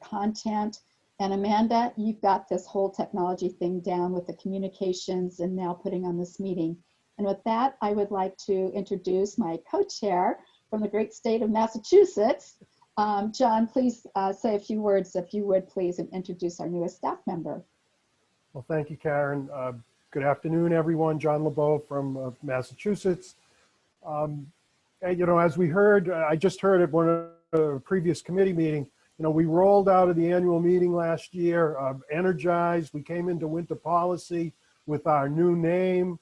content. And Amanda, you've got this whole technology thing down with the communications and now putting on this meeting. And with that, I would like to introduce my co-chair from the great state of Massachusetts. John, please say a few words, if you would, please, and introduce our newest staff member. Well, thank you, Karen. Good afternoon, everyone. John Lebeau from Massachusetts. And, you know, as we heard, I just heard at one of the previous committee meeting, you know, we rolled out of the annual meeting last year, energized. We came into winter policy with our new name,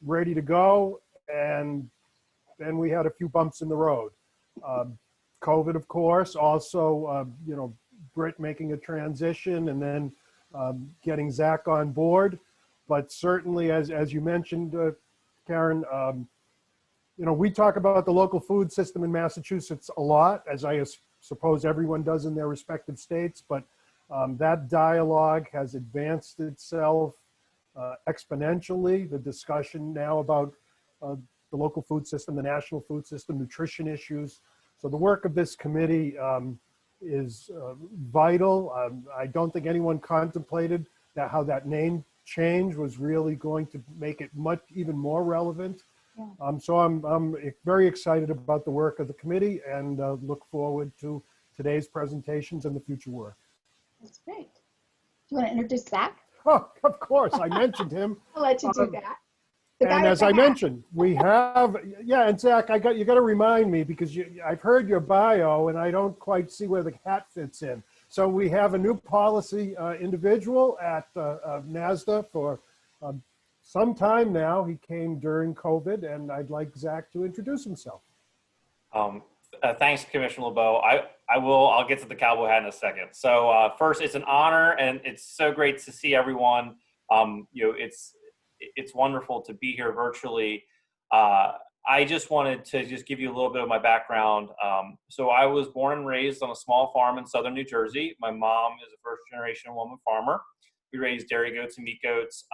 ready to go. And then we had a few bumps in the road. COVID, of course, also, you know, Britt making a transition and then getting Zach on board. But certainly, as you mentioned, Karen, you know, we talk about the local food system in Massachusetts a lot, as I suppose everyone does in their respective states, but that dialogue has advanced itself exponentially. The discussion now about the local food system, the national food system, nutrition issues. So the work of this committee is vital. I don't think anyone contemplated that how that name change was really going to make it even more relevant. Yeah. So I'm very excited about the work of the committee and look forward to today's presentations and the future work. That's great. Do you want to introduce Zach? Oh, of course, I mentioned him. I'll let you do that. And as I mentioned, we have, yeah, and Zach, you got to remind me because I've heard your bio and I don't quite see where the hat fits in. So we have a new policy individual at NASDA for some time now. He came during COVID, and I'd like Zach to introduce himself. Thanks, Commissioner Lebeau. I'll get to the cowboy hat in a second. So first, it's an honor, and it's so great to see everyone. You know, it's wonderful to be here virtually. I just wanted to just give you a little bit of my background. So I was born and raised on a small farm in southern New Jersey. My mom is a first-generation woman farmer. We raised dairy goats and meat goats.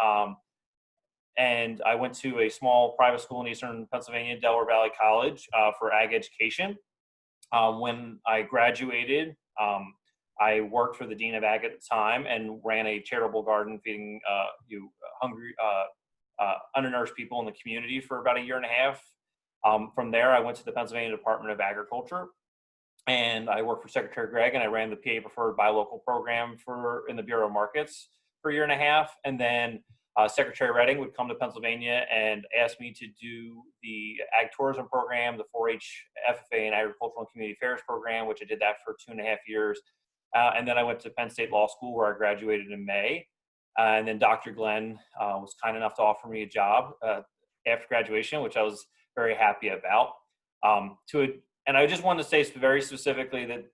And I went to a small private school in eastern Pennsylvania, Delaware Valley College, for ag education. When I graduated, I worked for the Dean of Ag at the time and ran a charitable garden feeding hungry, undernourished people in the community for about a year and a half. From there, I went to the Pennsylvania Department of Agriculture, and I worked for Secretary Gregg, and I ran the PA Preferred Buy Local program in the Bureau of Markets for a year and a half. And then Secretary Redding would come to Pennsylvania and ask me to do the Ag Tourism program, the 4-H FFA and Agricultural and Community Affairs program, which I did that for 2.5 years. And then I went to Penn State Law School, where I graduated in May. And then Dr. Glenn was kind enough to offer me a job after graduation, which I was very happy about. And I just wanted to say very specifically that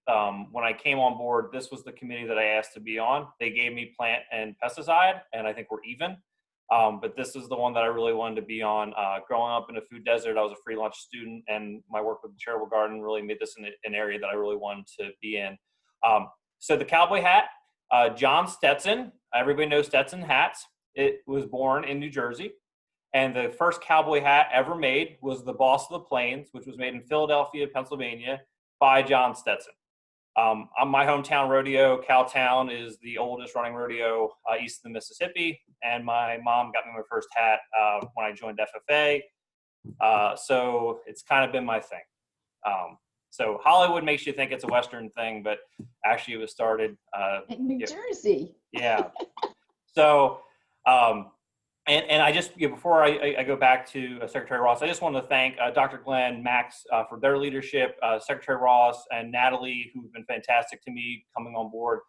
when I came on board, this was the committee that I asked to be on. They gave me plant and pesticide, and I think we're even. But this is the one that I really wanted to be on. Growing up in a food desert, I was a free lunch student, and my work with the charitable garden really made this an area that I really wanted to be in. So the cowboy hat, John Stetson, everybody knows Stetson hats. It was born in New Jersey. And the first cowboy hat ever made was the Boss of the Plains, which was made in Philadelphia, Pennsylvania, by John Stetson. On my hometown rodeo, Cowtown, is the oldest running rodeo east of the Mississippi. And my mom got me my first hat when I joined FFA. So it's kind of been my thing. So Hollywood makes you think it's a Western thing, but actually it was started in New Jersey. Yeah. So, and I just, before I go back to Secretary Ross, I just want to thank Dr. Glenn, Max for their leadership, Secretary Ross and Natalie, who've been fantastic to me coming on board,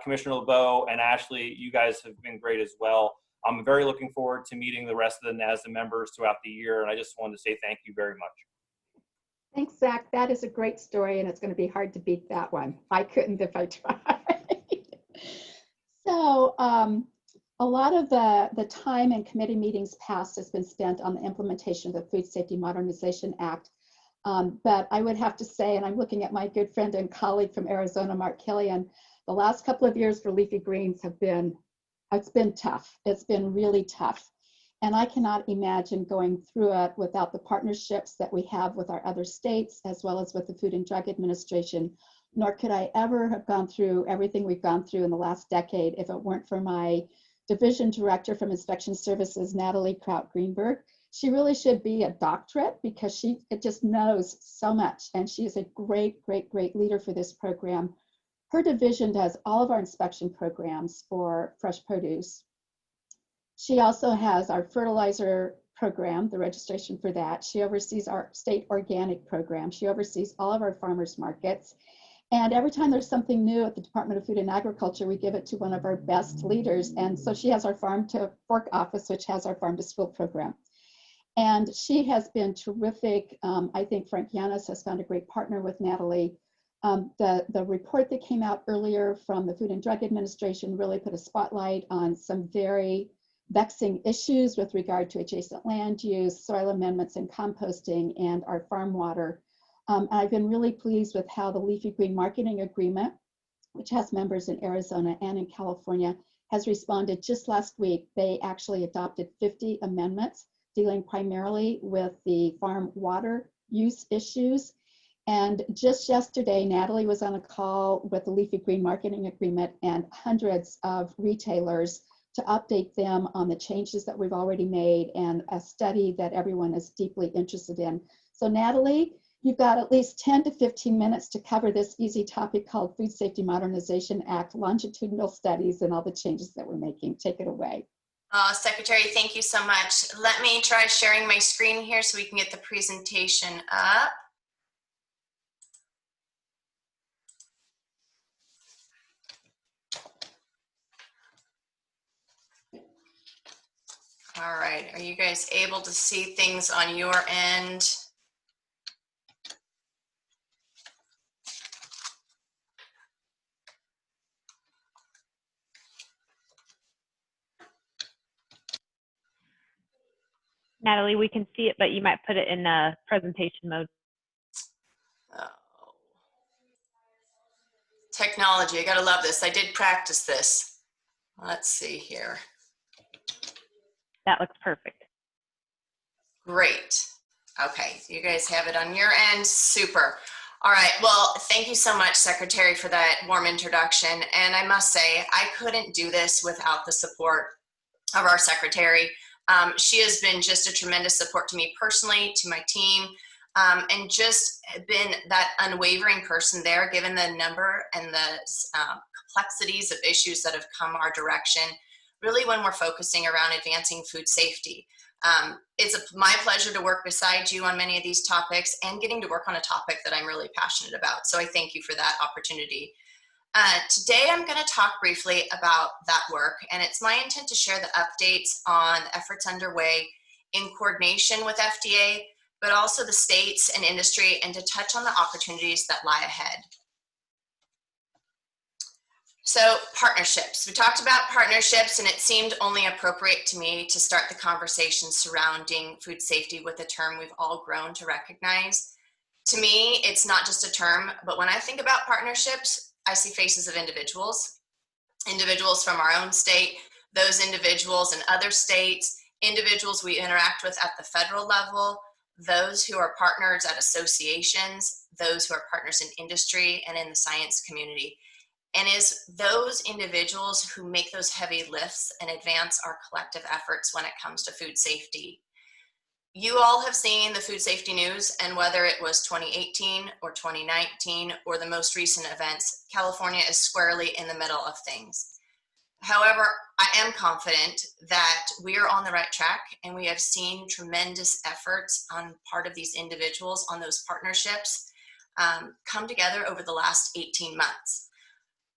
Commissioner Lebeau and Ashley, you guys have been great as well. I'm very looking forward to meeting the rest of the NASDA members throughout the year, and I just wanted to say thank you very much. Thanks, Zach. That is a great story, and it's going to be hard to beat that one. I couldn't if I tried. So, a lot of the time in committee meetings past has been spent on the implementation of the Food Safety Modernization Act. But I would have to say, and I'm looking at my good friend and colleague from Arizona, Mark Killian, the last couple of years for leafy greens it's been tough. It's been really tough. And I cannot imagine going through it without the partnerships that we have with our other states, as well as with the Food and Drug Administration, nor could I ever have gone through everything we've gone through in the last decade if it weren't for my division director from Inspection Services, Natalie Kraut-Greenberg. She really should be a doctorate because she just knows so much, and she is a great, great, great leader for this program. Her division does all of our inspection programs for fresh produce. She also has our fertilizer program, the registration for that. She oversees our state organic program. She oversees all of our farmers markets. And every time there's something new at the Department of Food and Agriculture, we give it to one of our best leaders. And so she has our Farm to Fork office, which has our Farm to School program. And she has been terrific. I think Frank Yanis has found a great partner with Natalie. The report that came out earlier from the Food and Drug Administration really put a spotlight on some very vexing issues with regard to adjacent land use, soil amendments and composting, and our farm water. I've been really pleased with how the Leafy Green Marketing Agreement, which has members in Arizona and in California, has responded. Just last week, they actually adopted 50 amendments dealing primarily with the farm water use issues. And just yesterday, Natalie was on a call with the Leafy Green Marketing Agreement and hundreds of retailers to update them on the changes that we've already made and a study that everyone is deeply interested in. So Natalie, you've got at least 10 to 15 minutes to cover this easy topic called Food Safety Modernization Act, longitudinal studies, and all the changes that we're making. Take it away. Secretary, thank you so much. Let me try sharing my screen here so we can get the presentation up. All right, are you guys able to see things on your end? Natalie, we can see it, but you might put it in presentation mode. Oh. Technology, I gotta love this. I did practice this. Let's see here. That looks perfect. Great. Okay, you guys have it on your end. Super. All right, well, thank you so much, Secretary, for that warm introduction. And I must say, I couldn't do this without the support of our Secretary. She has been just a tremendous support to me personally, to my team, and just been that unwavering person there, given the number and the complexities of issues that have come our direction, really when we're focusing around advancing food safety. It's my pleasure to work beside you on many of these topics and getting to work on a topic that I'm really passionate about. So I thank you for that opportunity. Today, I'm going to talk briefly about that work, and it's my intent to share the updates on efforts underway in coordination with FDA, but also the states and industry, and to touch on the opportunities that lie ahead. So partnerships, we talked about partnerships, and it seemed only appropriate to me to start the conversation surrounding food safety with a term we've all grown to recognize. To me, it's not just a term, but when I think about partnerships, I see faces of individuals from our own state, those individuals in other states, individuals we interact with at the federal level, those who are partners at associations, those who are partners in industry and in the science community. And is those individuals who make those heavy lifts and advance our collective efforts when it comes to food safety. You all have seen the food safety news, and whether it was 2018 or 2019 or the most recent events, California is squarely in the middle of things. However, I am confident that we are on the right track, and we have seen tremendous efforts on part of these individuals on those partnerships come together over the last 18 months.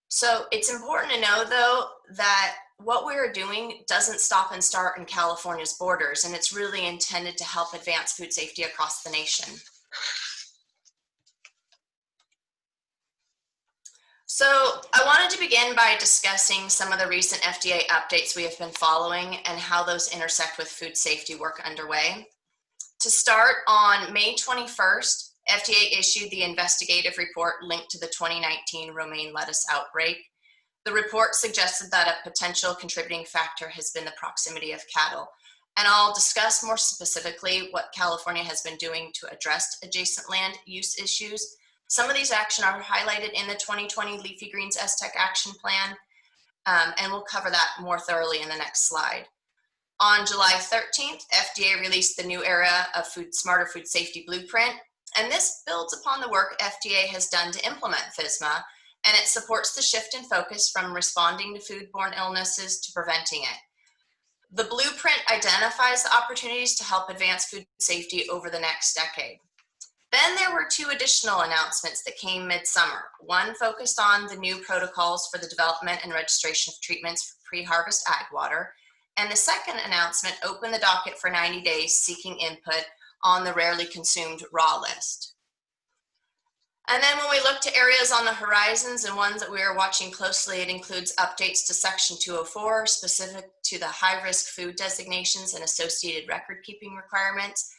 So it's important to know, though, that what we're doing doesn't stop and start in California's borders, and it's really intended to help advance food safety across the nation. So I wanted to begin by discussing some of the recent FDA updates we have been following and how those intersect with food safety work underway. To start, on May 21st, FDA issued the investigative report linked to the 2019 romaine lettuce outbreak. The report suggested that a potential contributing factor has been the proximity of cattle. And I'll discuss more specifically what California has been doing to address adjacent land use issues. Some of these actions are highlighted in the 2020 Leafy Greens STEC Action Plan, and we'll cover that more thoroughly in the next slide. On July 13th, FDA released the new era of Smarter Food Safety Blueprint, and this builds upon the work FDA has done to implement FSMA, and it supports the shift in focus from responding to foodborne illnesses to preventing it. The blueprint identifies the opportunities to help advance food safety over the next decade. Then there were 2 additional announcements that came midsummer. One focused on the new protocols for the development and registration of treatments for pre-harvest ag water, and the second announcement opened the docket for 90 days seeking input on the rarely consumed raw list. And then when we look to areas on the horizons and ones that we are watching closely, it includes updates to Section 204 specific to the high-risk food designations and associated record-keeping requirements.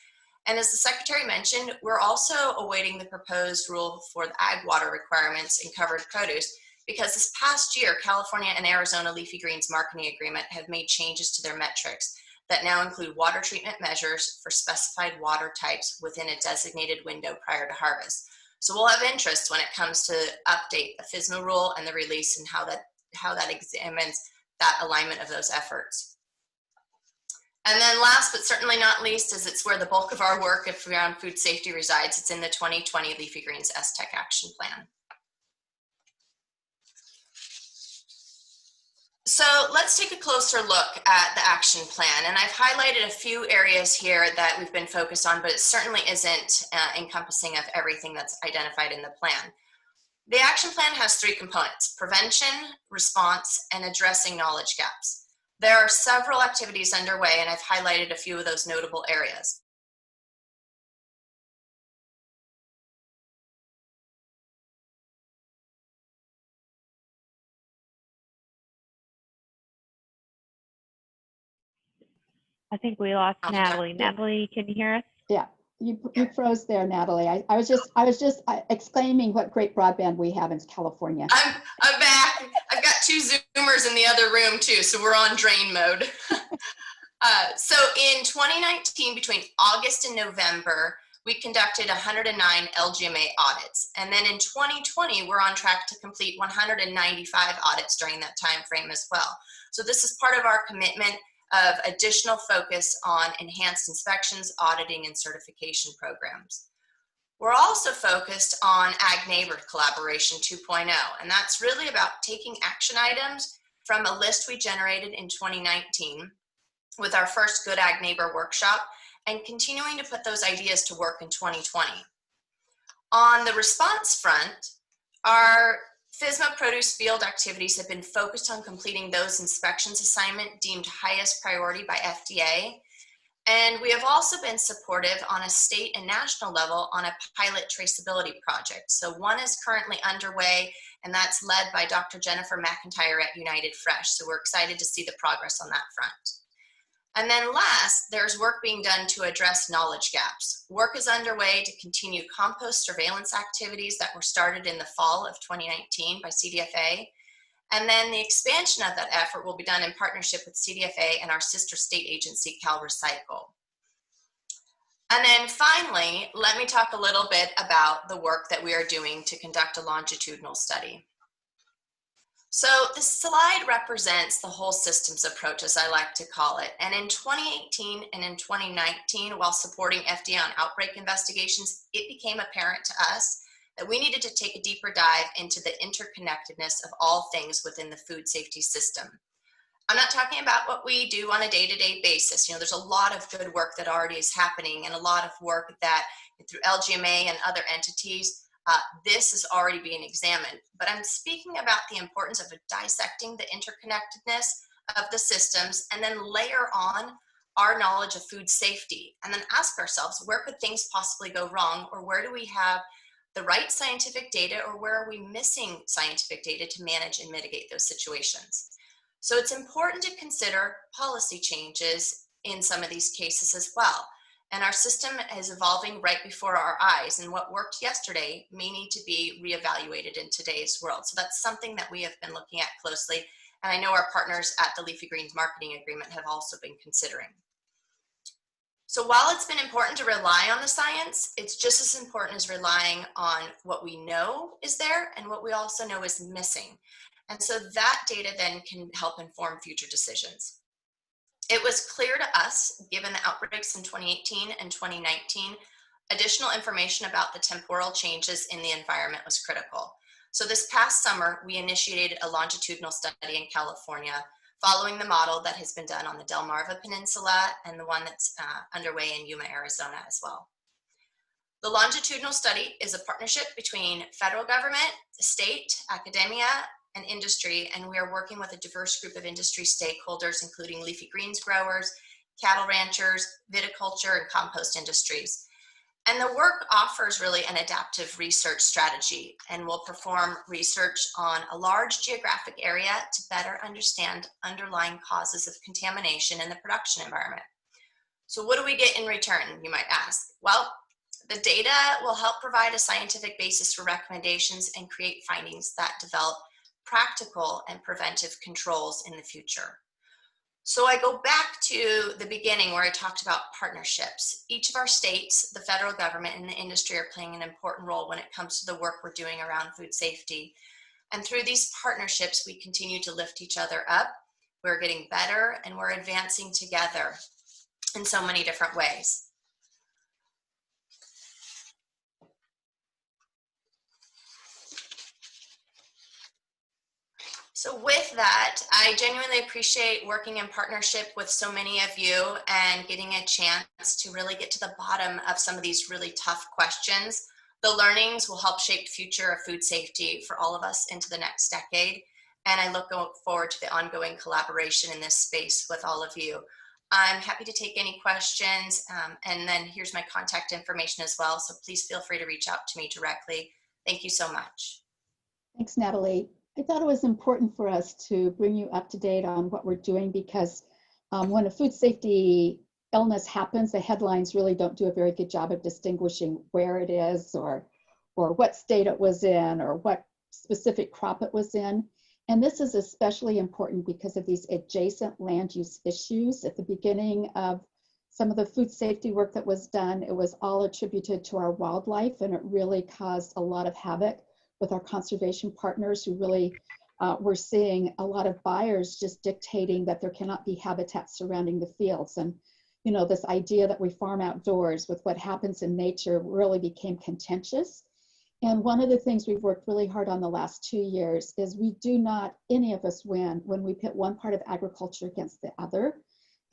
And as the Secretary mentioned, we're also awaiting the proposed rule for the ag water requirements in covered produce, because this past year, California and Arizona Leafy Greens Marketing Agreement have made changes to their metrics that now include water treatment measures for specified water types within a designated window prior to harvest. So we'll have interest when it comes to update the FSMA rule and the release and how that examines that alignment of those efforts. And then last but certainly not least, is it's where the bulk of our work around food safety resides. It's in the 2020 Leafy Greens STEC Action Plan. So let's take a closer look at the action plan. And I've highlighted a few areas here that we've been focused on, but it certainly isn't encompassing of everything that's identified in the plan. The action plan has 3 components: prevention, response, and addressing knowledge gaps. There are several activities underway, and I've highlighted a few of those notable areas. I think we lost Okay. Natalie. Natalie, can you hear us? Yeah, you froze there, Natalie. I was just exclaiming what great broadband we have in California. I'm back. I've got 2 Zoomers in the other room too, so we're on drain mode. So in 2019, between August and November, we conducted 109 LGMA audits. And then in 2020, we're on track to complete 195 audits during that time frame as well. So this is part of our commitment of additional focus on enhanced inspections, auditing, and certification programs. We're also focused on Ag Neighbor Collaboration 2.0, and that's really about taking action items from a list we generated in 2019 with our first Good Ag Neighbor workshop and continuing to put those ideas to work in 2020. On the response front, our FSMA produce field activities have been focused on completing those inspections assignment deemed highest priority by FDA. And we have also been supportive on a state and national level on a pilot traceability project. So one is currently underway, and that's led by Dr. Jennifer McIntyre at United Fresh. So we're excited to see the progress on that front. And then last, there's work being done to address knowledge gaps. Work is underway to continue compost surveillance activities that were started in the fall of 2019 by CDFA. And then the expansion of that effort will be done in partnership with CDFA and our sister state agency, CalRecycle. And then finally, let me talk a little bit about the work that we are doing to conduct a longitudinal study. So this slide represents the whole systems approach, as I like to call it. And in 2018 and in 2019, while supporting FDA on outbreak investigations, it became apparent to us that we needed to take a deeper dive into the interconnectedness of all things within the food safety system. I'm not talking about what we do on a day-to-day basis. You know, there's a lot of good work that already is happening and a lot of work that through LGMA and other entities, this is already being examined. But I'm speaking about the importance of dissecting the interconnectedness of the systems and then layer on our knowledge of food safety and then ask ourselves, where could things possibly go wrong, or where do we have the right scientific data, or where are we missing scientific data to manage and mitigate those situations? So it's important to consider policy changes in some of these cases as well. And our system is evolving right before our eyes, and what worked yesterday may need to be reevaluated in today's world. So that's something that we have been looking at closely, and I know our partners at the Leafy Greens Marketing Agreement have also been considering. So while it's been important to rely on the science, it's just as important as relying on what we know is there and what we also know is missing. And so that data then can help inform future decisions. It was clear to us, given the outbreaks in 2018 and 2019, additional information about the temporal changes in the environment was critical. So this past summer, we initiated a longitudinal study in California, following the model that has been done on the Delmarva Peninsula and the one that's underway in Yuma, Arizona as well. The longitudinal study is a partnership between federal government, state, academia, and industry, and we are working with a diverse group of industry stakeholders, including leafy greens growers, cattle ranchers, viticulture, and compost industries. And the work offers really an adaptive research strategy, and will perform research on a large geographic area to better understand underlying causes of contamination in the production environment. So what do we get in return, you might ask? Well, the data will help provide a scientific basis for recommendations and create findings that develop practical and preventive controls in the future. So I go back to the beginning where I talked about partnerships. Each of our states, the federal government, and the industry are playing an important role when it comes to the work we're doing around food safety. And through these partnerships, we continue to lift each other up. We're getting better and we're advancing together in so many different ways. So with that, I genuinely appreciate working in partnership with so many of you and getting a chance to really get to the bottom of some of these really tough questions. The learnings will help shape the future of food safety for all of us into the next decade. And I look forward to the ongoing collaboration in this space with all of you. I'm happy to take any questions, and then here's my contact information as well. So please feel free to reach out to me directly. Thank you so much. Thanks, Natalie. I thought it was important for us to bring you up to date on what we're doing, because when a food safety illness happens, the headlines really don't do a very good job of distinguishing where it is or what state it was in or what specific crop it was in. And this is especially important because of these adjacent land use issues. At the beginning of some of the food safety work that was done, it was all attributed to our wildlife, and it really caused a lot of havoc with our conservation partners who really were seeing a lot of buyers just dictating that there cannot be habitat surrounding the fields. And, you know, this idea that we farm outdoors with what happens in nature really became contentious. And one of the things we've worked really hard on the last 2 years is we do not, any of us, win when we pit one part of agriculture against the other.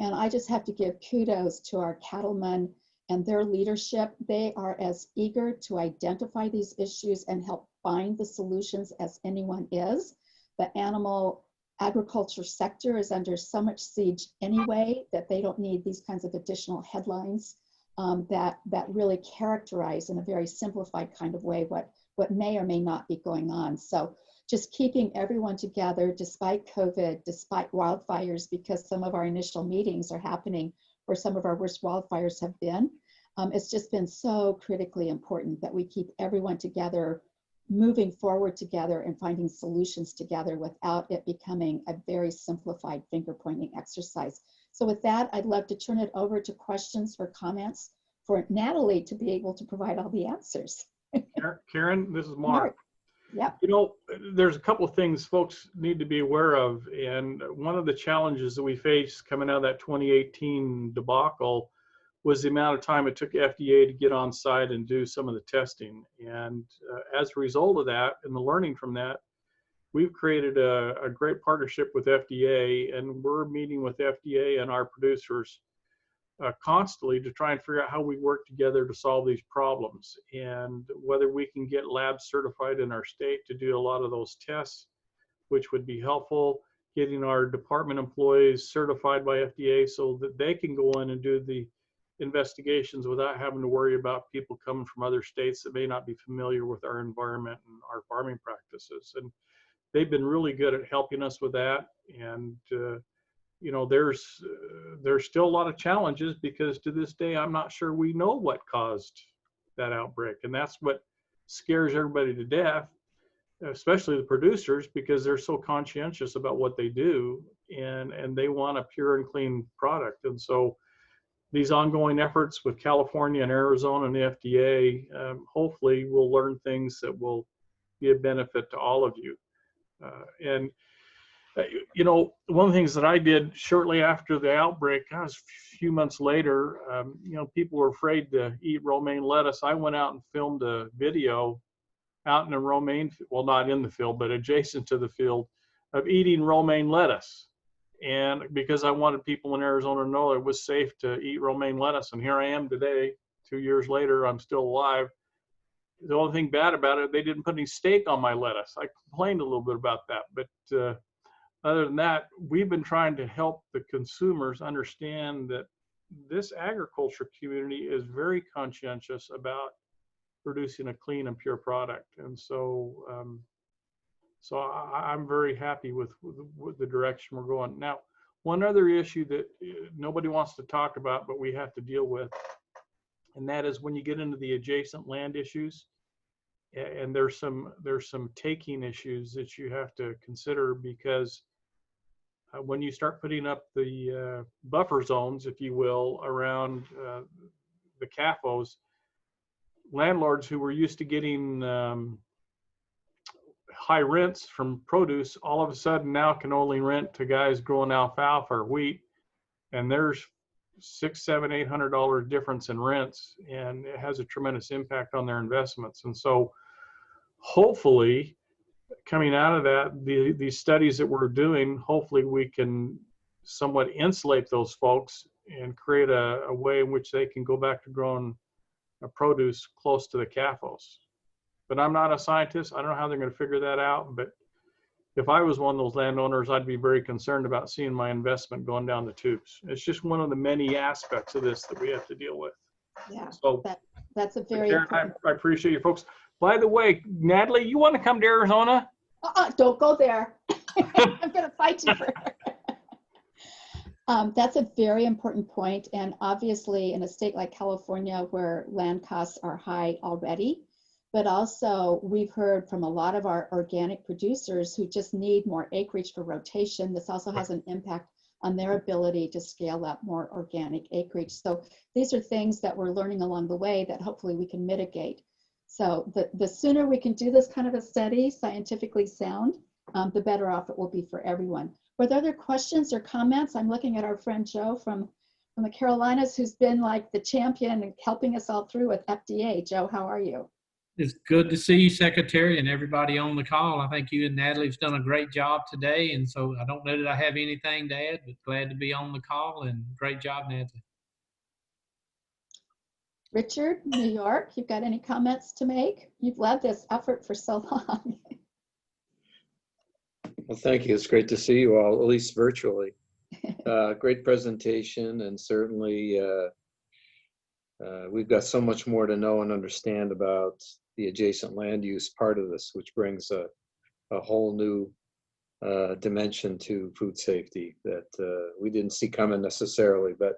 And I just have to give kudos to our cattlemen and their leadership. They are as eager to identify these issues and help find the solutions as anyone is. The animal agriculture sector is under so much siege anyway that they don't need these kinds of additional headlines that really characterize in a very simplified kind of way what may or may not be going on. So just keeping everyone together despite COVID, despite wildfires, because some of our initial meetings are happening where some of our worst wildfires have been. It's just been so critically important that we keep everyone together, moving forward together and finding solutions together without it becoming a very simplified finger-pointing exercise. So with that, I'd love to turn it over to questions or comments for Natalie to be able to provide all the answers. Karen, this is Mark. Yeah. You know, there's a couple of things folks need to be aware of. And one of the challenges that we faced coming out of that 2018 debacle was the amount of time it took FDA to get on site and do some of the testing. And as a result of that and the learning from that, we've created a great partnership with FDA, and we're meeting with FDA and our producers constantly to try and figure out how we work together to solve these problems, and whether we can get labs certified in our state to do a lot of those tests, which would be helpful, getting our department employees certified by FDA so that they can go in and do the investigations without having to worry about people coming from other states that may not be familiar with our environment and our farming practices. And they've been really good at helping us with that. And you know, there's still a lot of challenges because to this day, I'm not sure we know what caused that outbreak. And that's what scares everybody to death, especially the producers, because they're so conscientious about what they do, and they want a pure and clean product. And so these ongoing efforts with California and Arizona and the FDA, hopefully we'll learn things that will be a benefit to all of you. And you know, one of the things that I did shortly after the outbreak, a few months later, you know, people were afraid to eat romaine lettuce. I went out and filmed a video out in the romaine, well, not in the field, but adjacent to the field, of eating romaine lettuce. And because I wanted people in Arizona to know it was safe to eat romaine lettuce. And here I am today, 2 years later, I'm still alive. The only thing bad about it, they didn't put any steak on my lettuce. I complained a little bit about that, but other than that, we've been trying to help the consumers understand that this agriculture community is very conscientious about producing a clean and pure product. And so, I'm very happy with the direction we're going. Now, one other issue that nobody wants to talk about, but we have to deal with, and that is when you get into the adjacent land issues, and there's some taking issues that you have to consider, because when you start putting up the buffer zones, if you will, around the CAFOs, landlords who were used to getting high rents from produce, all of a sudden now can only rent to guys growing alfalfa or wheat, and there's $600, $700, $800 difference in rents, and it has a tremendous impact on their investments. And so, hopefully, coming out of that, these studies that we're doing, hopefully we can somewhat insulate those folks and create a way in which they can go back to growing produce close to the CAFOs. But I'm not a scientist. I don't know how they're going to figure that out. But if I was one of those landowners, I'd be very concerned about seeing my investment going down the tubes. It's just one of the many aspects of this that we have to deal with. Yeah, So that's a very Karen, important. I appreciate you folks. By the way, Natalie, you want to come to Arizona? Don't go there. I'm going to fight you for it. That's a very important point. And obviously in a state like California where land costs are high already, but also we've heard from a lot of our organic producers who just need more acreage for rotation. This also has an impact on their ability to scale up more organic acreage. So these are things that we're learning along the way that hopefully we can mitigate. So the sooner we can do this kind of a study, scientifically sound, the better off it will be for everyone. Were there other questions or comments? I'm looking at our friend Joe from the Carolinas, who's been like the champion and helping us all through with FDA. Joe, how are you? It's good to see you, Secretary, and everybody on the call. I think you and Natalie have done a great job today, and so I don't know that I have anything to add, but glad to be on the call, and great job, Natalie. Richard, New York, you've got any comments to make? You've led this effort for so long. Well, thank you. It's great to see you all, at least virtually. Great presentation, and certainly we've got so much more to know and understand about the adjacent land use part of this, which brings a whole new dimension to food safety that we didn't see coming necessarily. But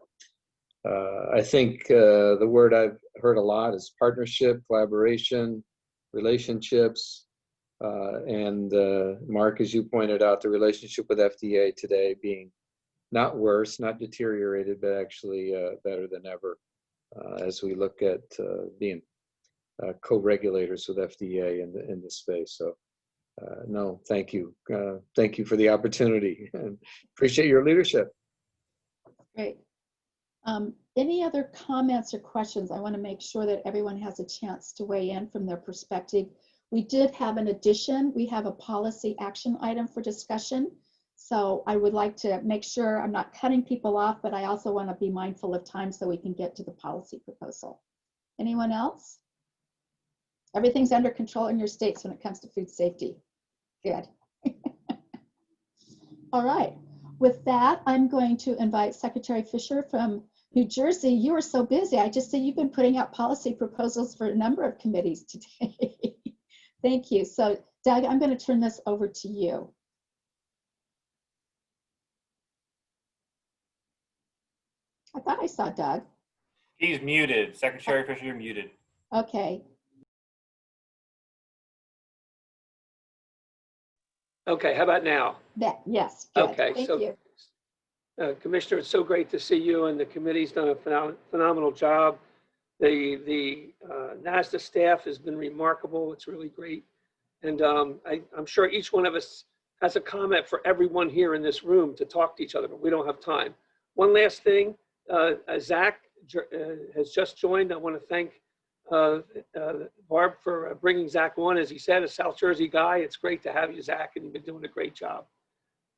I think the word I've heard a lot is partnership, collaboration, relationships, and Mark, as you pointed out, the relationship with FDA today being not worse, not deteriorated, but actually better than ever as we look at being co-regulators with FDA in this space. So no, thank you. Thank you for the opportunity and appreciate your leadership. Great. Any other comments or questions? I want to make sure that everyone has a chance to weigh in from their perspective. We did have an addition. We have a policy action item for discussion. So I would like to make sure I'm not cutting people off, but I also want to be mindful of time so we can get to the policy proposal. Anyone else? Everything's under control in your states when it comes to food safety. Good. All right. With that, I'm going to invite Secretary Fisher from New Jersey. You are so busy. I just see you've been putting out policy proposals for a number of committees today. Thank you. So Doug, I'm going to turn this over to you. I thought I saw Doug. He's muted. Secretary Fisher, you're muted. Okay. Okay, how about now? Yes, good. Okay, Thank so you. Commissioner, it's so great to see you, and the committee's done a phenomenal job. The NASDA staff has been remarkable. It's really great. And I'm sure each one of us has a comment for everyone here in this room to talk to each other, but we don't have time. One last thing, Zach has just joined. I want to thank Barb for bringing Zach on. As he said, a South Jersey guy. It's great to have you, Zach, and you've been doing a great job.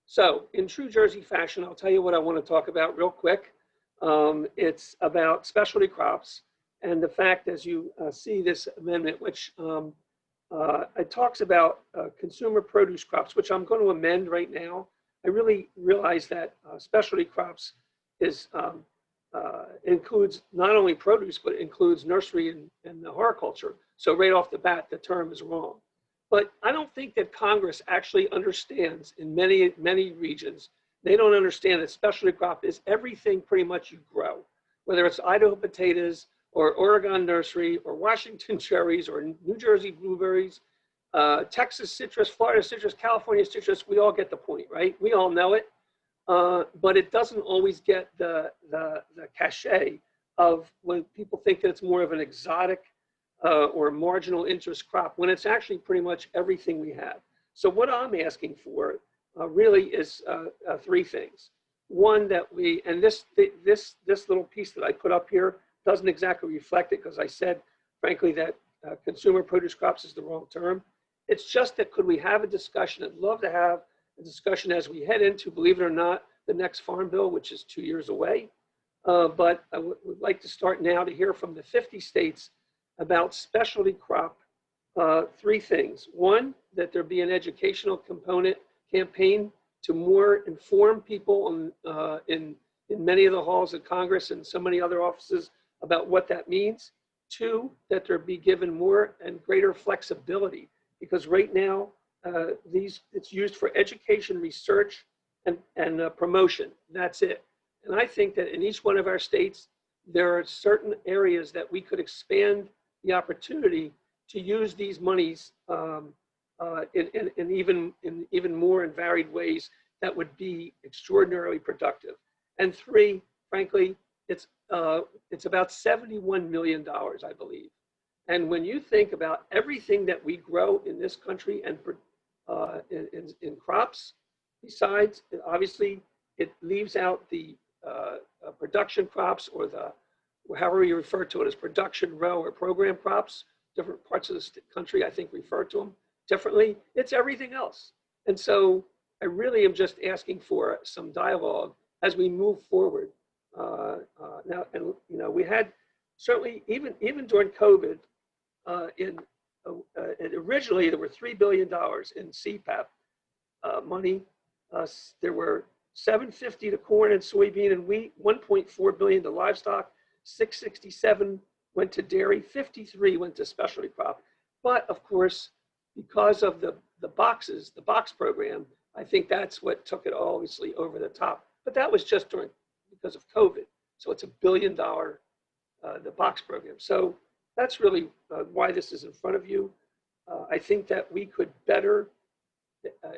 So in true Jersey fashion, I'll tell you what I want to talk about real quick. It's about specialty crops and the fact, as you see this amendment, which it talks about consumer produce crops, which I'm going to amend right now. I really realize that specialty crops is includes not only produce, but includes nursery and horticulture. So right off the bat, the term is wrong. But I don't think that Congress actually understands in many regions, they don't understand that specialty crop is everything pretty much you grow, whether it's Idaho potatoes or Oregon nursery or Washington cherries or New Jersey blueberries, Texas citrus, Florida citrus, California citrus. We all get the point, right? We all know it, but it doesn't always get the cachet of when people think that it's more of an exotic or marginal interest crop, when it's actually pretty much everything we have. So what I'm asking for really is three things. One, that we, and this little piece that I put up here doesn't exactly reflect it, because I said, frankly, that consumer produce crops is the wrong term. It's just that could we have a discussion? I'd love to have a discussion as we head into, believe it or not, the next farm bill, which is 2 years away. But I would like to start now to hear from the 50 states about specialty crop. Three things. One, that there be an educational component campaign to more inform people in many of the halls of Congress and so many other offices about what that means. Two, that there be given more and greater flexibility, because right now it's used for education, research, and promotion. That's it. And I think that in each one of our states, there are certain areas that we could expand the opportunity to use these monies in even more and varied ways that would be extraordinarily productive. And three, frankly, it's about $71 million, I believe. And when you think about everything that we grow in this country and in crops, besides, obviously, it leaves out the production crops, or however you refer to it as production row or program crops. Different parts of the country, I think, refer to them differently. It's everything else. And so I really am just asking for some dialogue as we move forward. Now, and we had certainly even during COVID, originally there were $3 billion in CPAP money. There were $750 to corn and soybean and wheat, $1.4 billion to livestock, $667 went to dairy, 53 went to specialty crop. But of course, because of the box program, I think that's what took it obviously over the top. But that was just because of COVID. So it's $1 billion, the box program. So that's really why this is in front of you. I think that we could better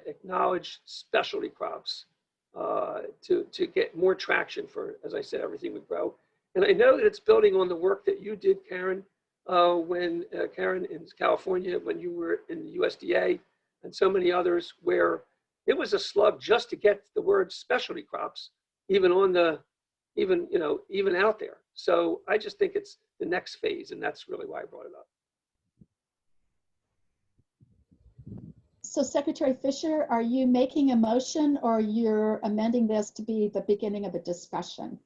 acknowledge specialty crops to get more traction for, as I said, everything we grow. And I know that it's building on the work that you did, Karen, when Karen in California, when you were in the USDA, and so many others, where it was a slug just to get the word specialty crops even out there. So I just think it's the next phase, and that's really why I brought it up. So Secretary Fisher, are you making a motion, or you're amending this to be the beginning of a discussion?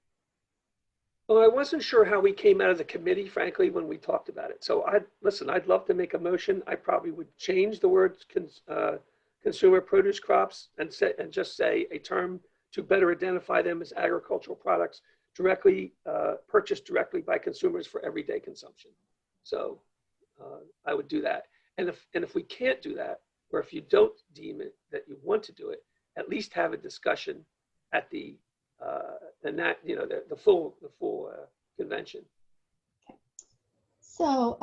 Well, I wasn't sure how we came out of the committee, frankly, when we talked about it. So I'd love to make a motion. I probably would change the word consumer produce crops and just say a term to better identify them as agricultural products directly purchased directly by consumers for everyday consumption. So I would do that. And if we can't do that, or if you don't deem it that you want to do it, at least have a discussion at the full convention. Okay. So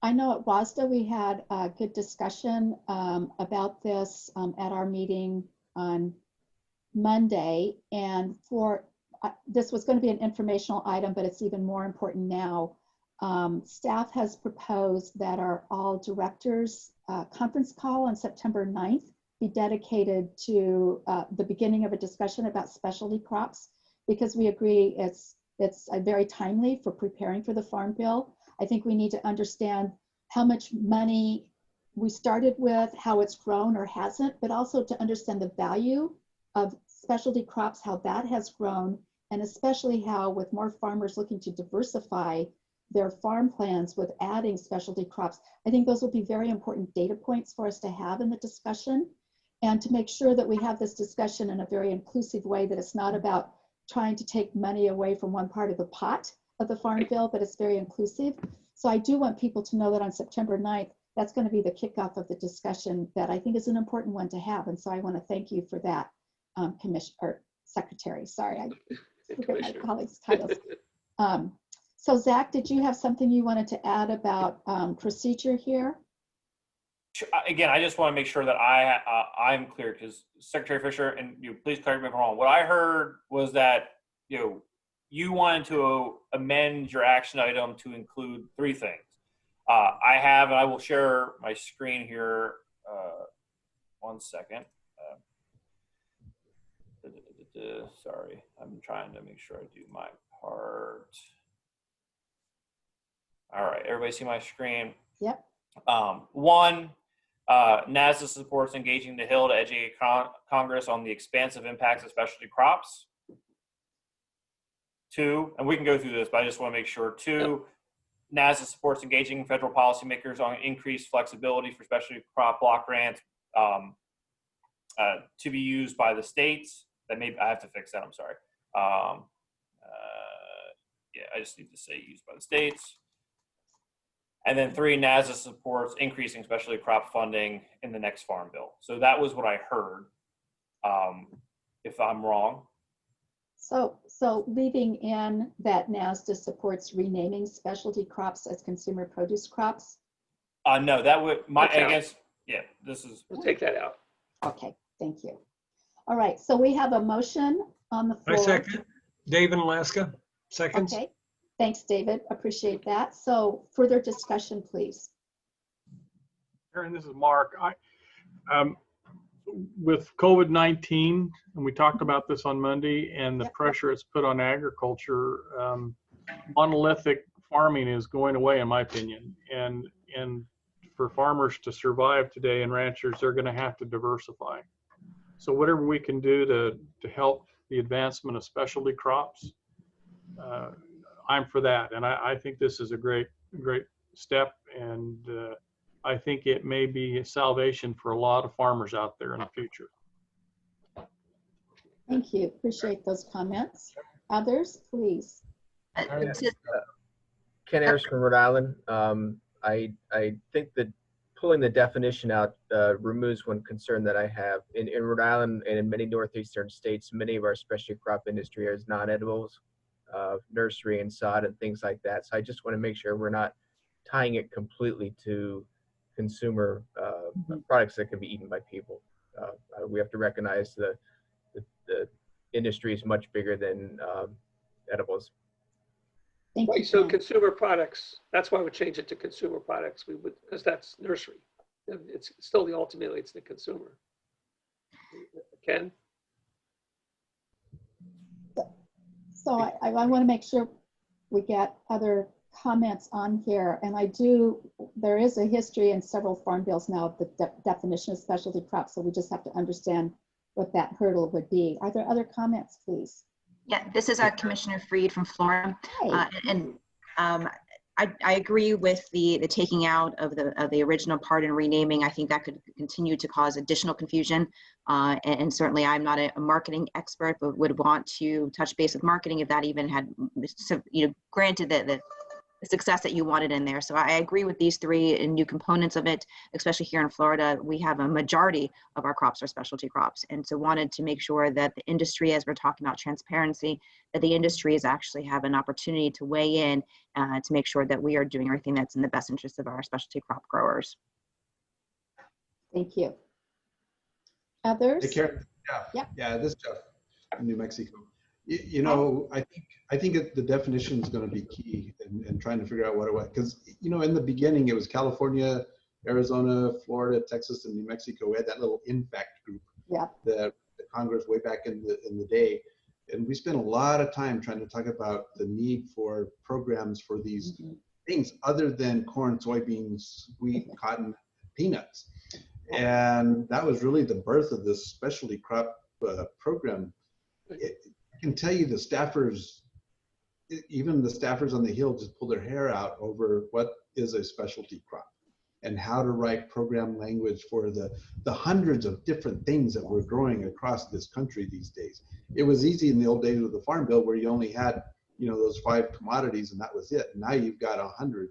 I know at WASDA we had a good discussion about this at our meeting on Monday, and this was going to be an informational item, but it's even more important now. Staff has proposed that our all directors conference call on September 9th be dedicated to the beginning of a discussion about specialty crops, because we agree it's very timely for preparing for the Farm Bill. I think we need to understand how much money we started with, how it's grown or hasn't, but also to understand the value of specialty crops, how that has grown, and especially how, with more farmers looking to diversify their farm plans with adding specialty crops, I think those will be very important data points for us to have in the discussion, and to make sure that we have this discussion in a very inclusive way, that it's not about trying to take money away from one part of the pot of the Farm Bill, but it's very inclusive. So I do want people to know that on September 9th, that's going to be the kickoff of the discussion that I think is an important one to have. And so I want to thank you for that, Secretary. Sorry, I forget my colleagues' titles. So Zach, did you have something you wanted to add about procedure here? Again, I just want to make sure that I'm clear, because Secretary Fisher, and please correct me if I'm wrong, what I heard was that you wanted to amend your action item to include 3 things. I have, and I will share my screen here. One second. Sorry, I'm trying to make sure I do my part. All right, everybody see my screen? Yep. 1, NASDA supports engaging the Hill to educate Congress on the expansive impacts of specialty crops. 2, and we can go through this, but I just want to make sure. 2, NASDA supports engaging federal policymakers on increased flexibility for specialty crop block grants to be used by the states. That maybe I have to fix that. I'm sorry. Yeah, I just need to say used by the states. And then 3, NASDA supports increasing specialty crop funding in the next Farm Bill. So that was what I heard. If I'm wrong. So leaving in that NASDA supports renaming specialty crops as consumer produce crops? No, that would, I guess, yeah, this is. We'll take that out. Okay, thank you. All right, so we have a motion on the floor. I second. David Alaska, seconds. Okay, thanks, David. Appreciate that. So further discussion, please. Aaron, this is Mark. With COVID-19, and we talked about this on Monday, and the pressure it's put on agriculture, monolithic farming is going away, in my opinion. And for farmers to survive today, and ranchers, they're going to have to diversify. So whatever we can do to help the advancement of specialty crops, I'm for that. And I think this is a great step, and I think it may be a salvation for a lot of farmers out there in the future. Thank you. Appreciate those comments. Others, please. Ken Ayers from Rhode Island. I think that pulling the definition out removes one concern that I have. In Rhode Island and in many northeastern states, many of our specialty crop industry is non-edibles, nursery and sod and things like that. So I just want to make sure we're not tying it completely to consumer products that can be eaten by people. We have to recognize the industry is much bigger than edibles. Thank you. So consumer products, that's why we change it to consumer products. We would, because that's nursery. It's still ultimately it's the consumer. Ken? So I want to make sure we get other comments on here. And there is a history in several farm bills now of the definition of specialty crops. So we just have to understand what that hurdle would be. Are there other comments, please? Yeah, this is Commissioner Freed from Florida. I agree with the taking out of the original part and renaming. I think that could continue to cause additional confusion. And certainly I'm not a marketing expert, but would want to touch base with marketing if that even had, granted the success that you wanted in there. So I agree with these 3 new components of it, especially here in Florida. We have a majority of our crops are specialty crops. And so wanted to make sure that the industry, as we're talking about transparency, that the industry is actually have an opportunity to weigh in to make sure that we are doing everything that's in the best interest of our specialty crop growers. Thank you. Others? Hey, Karen. Yeah, this is Jeff. New Mexico. You know, I think the definition is going to be key in trying to figure out what it was. Because, you know, in the beginning, it was California, Arizona, Florida, Texas, and New Mexico. We had that little INFACT group. Yeah. The Congress way back in the day. And we spent a lot of time trying to talk about the need for programs for these things other than corn, soybeans, wheat, cotton, peanuts. And that was really the birth of this specialty crop program. I can tell you the staffers, even the staffers on the Hill, just pull their hair out over what is a specialty crop and how to write program language for the hundreds of different things that we're growing across this country these days. It was easy in the old days with the Farm Bill where you only had, you know, those 5 commodities and that was it. Now you've got 100.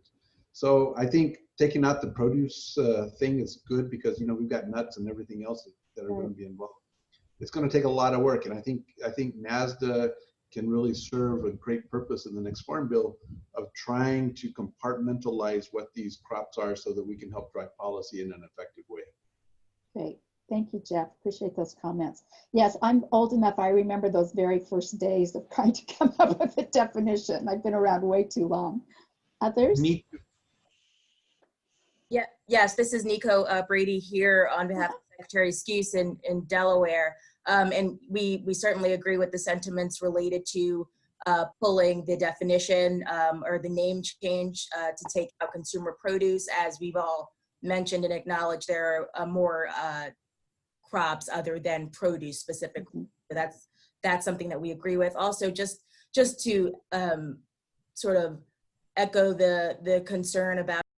So I think taking out the produce thing is good because, you know, we've got nuts and everything else that are going to be involved. It's going to take a lot of work, and I think NASDA can really serve a great purpose in the next Farm Bill of trying to compartmentalize what these crops are so that we can help drive policy in an effective way. Great. Thank you, Jeff. Appreciate those comments. Yes, I'm old enough. I remember those very first days of trying to come up with a definition. I've been around way too long. Others? Yeah, yes, this is Nico Brady here on behalf of Secretary Skuse in Delaware. And we certainly agree with the sentiments related to pulling the definition or the name change to take out consumer produce. As we've all mentioned and acknowledged, there are more crops other than produce specifically. So that's something that we agree with. Also, just to sort of echo the concern about